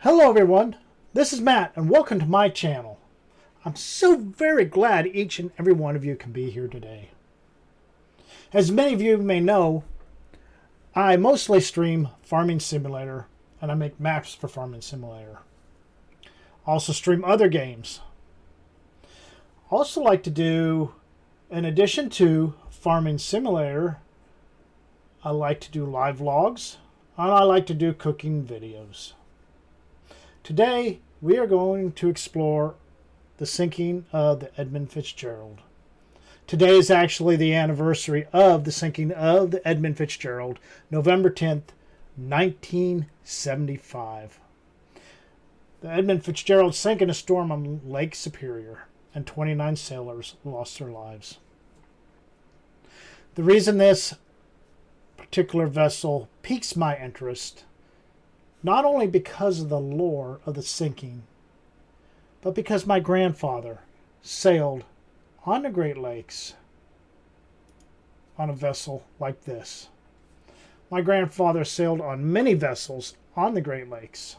Hello everyone, this is Matt and welcome to my channel. I'm so very glad each and every one of you can be here today. As many of you may know, I mostly stream Farming Simulator and I make maps for Farming Simulator. I also stream other games. I also like to do, in addition to Farming Simulator, I like to do live vlogs and I like to do cooking videos. Today, we are going to explore the sinking of the Edmund Fitzgerald. Today is actually the anniversary of the sinking of the Edmund Fitzgerald, November 10th, 1975. The Edmund Fitzgerald sank in a storm on Lake Superior, and 29 sailors lost their lives. The reason this particular vessel piques my interest, not only because of the lore of the sinking, but because my grandfather sailed on the Great Lakes on a vessel like this. My grandfather sailed on many vessels on the Great Lakes.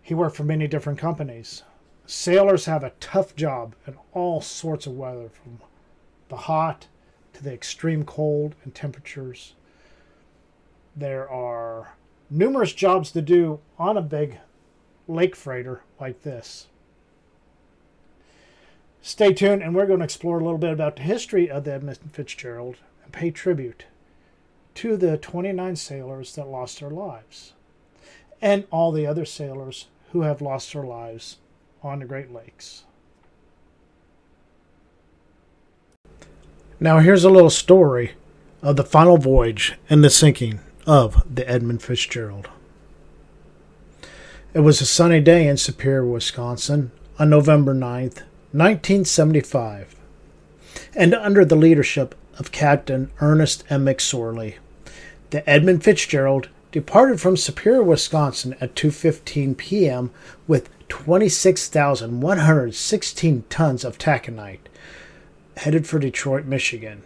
He worked for many different companies. Sailors have a tough job in all sorts of weather, from the hot to the extreme cold and temperatures. There are numerous jobs to do on a big lake freighter like this. Stay tuned and we're going to explore a little bit about the history of the Edmund Fitzgerald and pay tribute to the 29 sailors that lost their lives and all the other sailors who have lost their lives on the Great Lakes. Now here's a little story of the final voyage and the sinking of the Edmund Fitzgerald. It was a sunny day in Superior, Wisconsin on November 9th, 1975, and under the leadership of Captain Ernest M. McSorley, the Edmund Fitzgerald departed from Superior, Wisconsin at 2:15 p.m. with 26,116 tons of taconite, headed for Detroit, Michigan.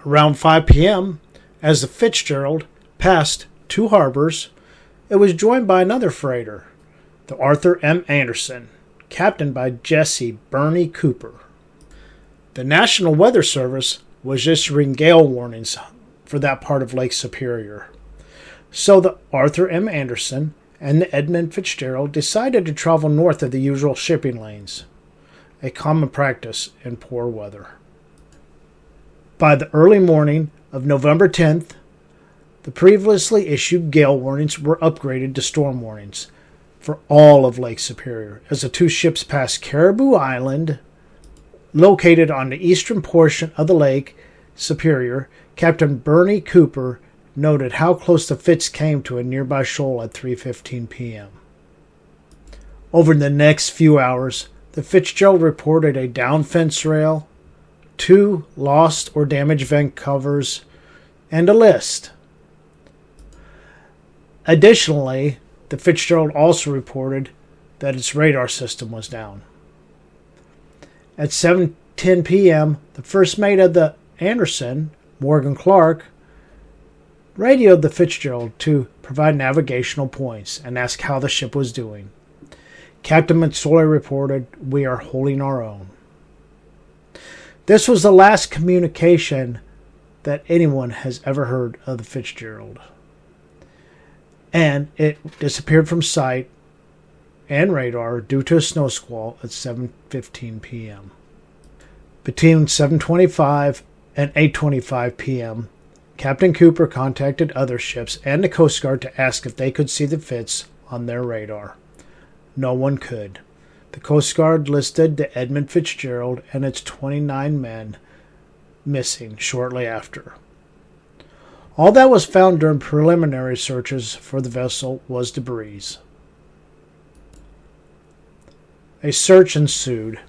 Around 5 p.m., as the Fitzgerald passed two harbors, it was joined by another freighter, the Arthur M. Anderson, captained by Jesse Bernie Cooper. The National Weather Service was issuing gale warnings for that part of Lake Superior. So the Arthur M. Anderson and the Edmund Fitzgerald decided to travel north of the usual shipping lanes, a common practice in poor weather. By the early morning of November 10th, the previously issued gale warnings were upgraded to storm warnings for all of Lake Superior as the two ships passed Caribou Island, located on the eastern portion of the Lake Superior. Captain Bernie Cooper noted how close the Fitz came to a nearby shoal at 3:15 p.m. Over the next few hours, the Fitzgerald reported a down fence rail, 2 lost or damaged vent covers, and a list. Additionally, the Fitzgerald also reported that its radar system was down. At 7:10 p.m., the first mate of the Anderson, Morgan Clark, radioed the Fitzgerald to provide navigational points and ask how the ship was doing. Captain McSorley reported, "We are holding our own." This was the last communication that anyone has ever heard of the Fitzgerald. And it disappeared from sight and radar due to a snow squall at 7:15 p.m. Between 7:25 and 8:25 p.m., Captain Cooper contacted other ships and the Coast Guard to ask if they could see the Fitz on their radar. No one could. The Coast Guard listed the Edmund Fitzgerald and its 29 men missing shortly after. All that was found during preliminary searches for the vessel was debris. A search ensued,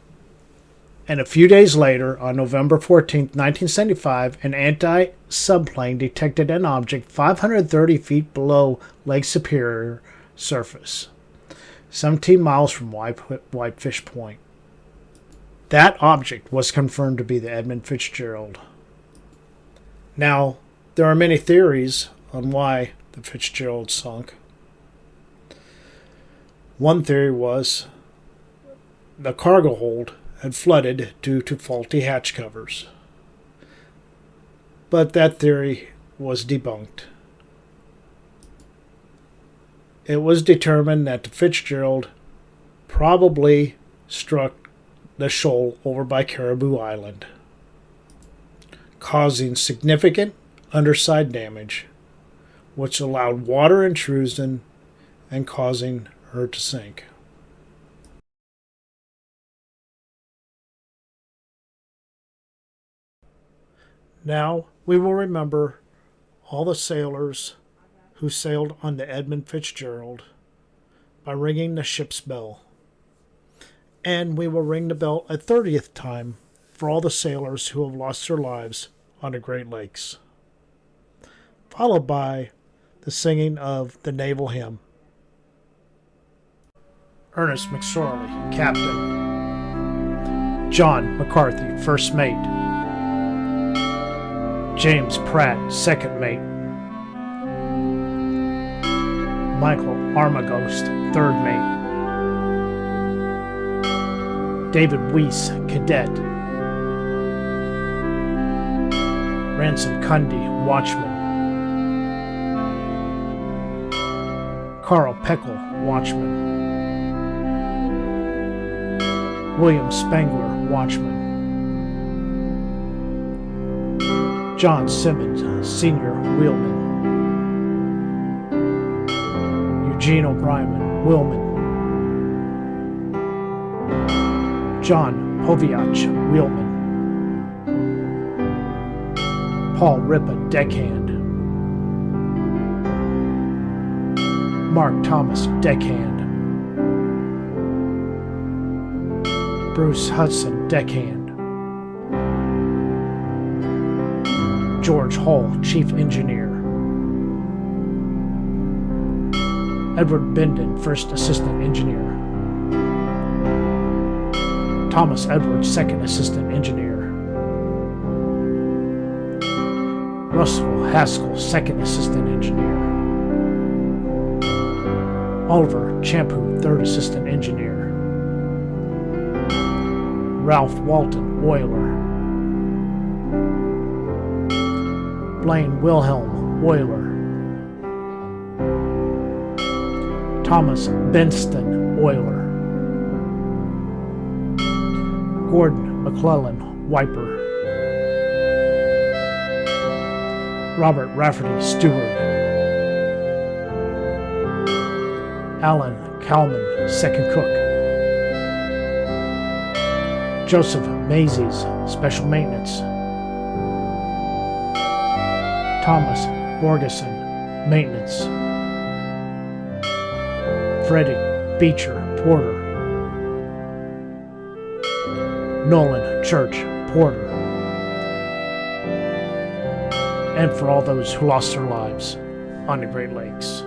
and a few days later, on November 14, 1975, an anti-subplane detected an object 530 feet below Lake Superior surface, 17 miles from Whitefish Point. That object was confirmed to be the Edmund Fitzgerald. Now, there are many theories on why the the Fitzgerald sunk. One theory was the cargo hold had flooded due to faulty hatch covers. But that theory was debunked. It was determined that the Fitzgerald probably struck the shoal over by Caribou Island, causing significant underside damage, which allowed water intrusion and causing her to sink. Now we will remember all the sailors who sailed on the Edmund Fitzgerald by ringing the ship's bell. And we will ring the bell a 30th time for all the sailors who have lost their lives on the Great Lakes, followed by the singing of the naval hymn. Ernest McSorley, Captain. John McCarthy, First Mate. James Pratt, Second Mate. Michael Armagost, Third Mate. David Weiss, Cadet. Ransom Cundy, Watchman. Carl Peckel, Watchman. William Spangler, Watchman. John Simmons, Senior, Wheelman. Eugene O'Brien, Wheelman. John Poviach, Wheelman. Paul Ripa, Deckhand. Mark Thomas, Deckhand. Bruce Hudson, Deckhand. George Hall, Chief Engineer. Edward Benden, First Assistant Engineer. Thomas Edwards, Second Assistant Engineer. Russell Haskell, Second Assistant Engineer. Oliver Champu, Third Assistant Engineer. Ralph Walton, Oiler. Blaine Wilhelm, Oiler. Thomas Benston, Oiler. Gordon McClellan, Wiper. Robert Rafferty, Steward. Alan Kalman, Second Cook. Joseph Mazies, Special Maintenance. Thomas Borgeson, Maintenance. Freddie Beecher, Porter. Nolan Church, Porter. And for all those who lost their lives on the Great Lakes.